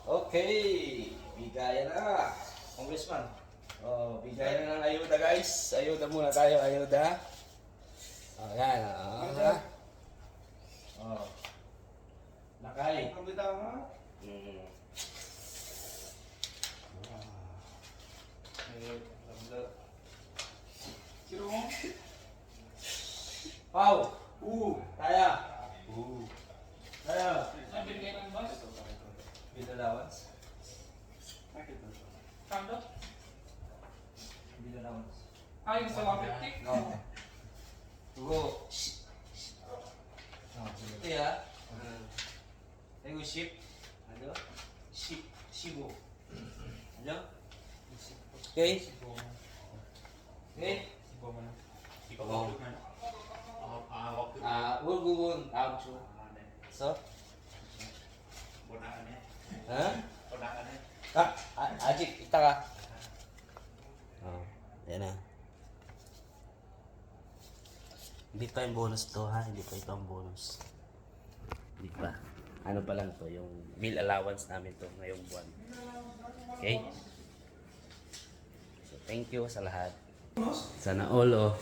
Okay, bigayan na. Congressman. Oh, bigayan na ng ayuda guys. Ayuda muna tayo, ayuda. Oh, yan. Oh. Lakay. Ang bitaw nga. Mm. Sino mo? Pau. Taya. Taya. Sabi kayo ng boss? Bill allowance. Kando? Bill allowance. Ah, yung sa 150? No. Tugo. Ito ya. Ito ship. Ano? Shibu. Ano? Okay. Okay. Ulgugun. Outro. So? Ha? Ajik, kita ka. Oh, yan na. Hindi pa yung bonus to ha, hindi pa ito ang bonus. Hindi pa. Ano pa lang to, yung meal allowance namin to ngayong buwan. Okay? So, thank you sa lahat. Sana all oh.